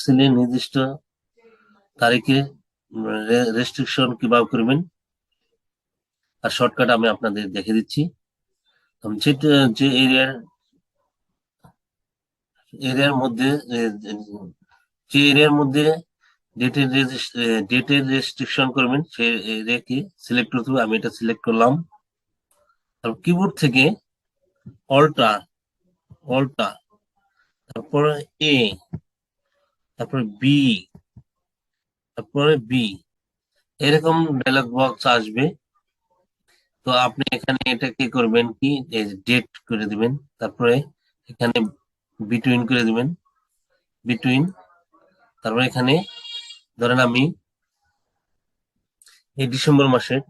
সেলে নির্দিষ্ট তারিখে রেস্ট্রিকশন কিভাবে করবেন আর শর্টকাট আমি আপনাদের দেখে দিচ্ছি। যেটা যে এরিয়ার মধ্যে যে এরিয়ার মধ্যে ডেটের রেস্ট্রিকশন করবেন সেই এরিয়াকে সিলেক্ট করতে হবে। আমি এটা সিলেক্ট করলাম। তারপর কিবোর্ড থেকে অল্টা অল্টা তারপরে এ, তারপরে বি, তারপরে বি, এরকম ডায়লগ বক্স আসবে। তো আপনি এখানে এটা কি করবেন, কি ডেট করে দিবেন, তারপরে এখানে বিটুইন করে দিবেন, বিটুইন। তারপরে এখানে ধরেন আমি এই ডিসেম্বর মাসের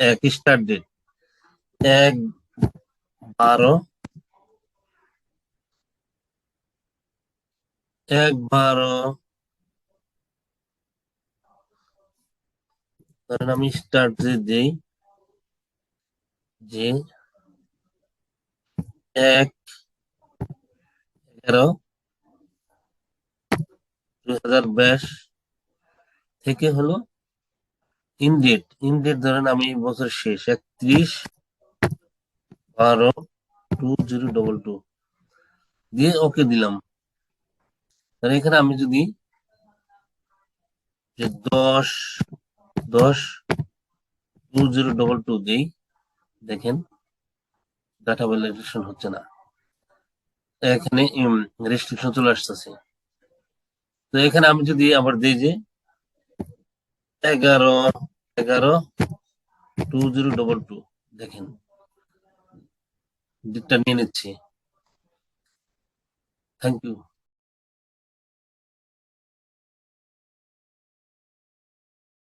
এক স্টার্ট ডেট 1/12, 1/12, ধরেন আমি স্টার্ট ডেট দিই যে 1/11/2022 থেকে হলো ইন ডেট ধরেন আমি বছর শেষ 31/12/2022 দিয়ে ওকে দিলাম। তাহলে এখানে আমি যদি যে 10/10/2022 দিই, দেখেন ডাটা ভ্যালিডেশন হচ্ছে না, এখানে রেস্ট্রিকশন চলে আসতেছে। তো এখানে আমি যদি আবার দিই যে 11/11/2022, দেখেন ডেটটা নিয়ে নিচ্ছি। Thank you.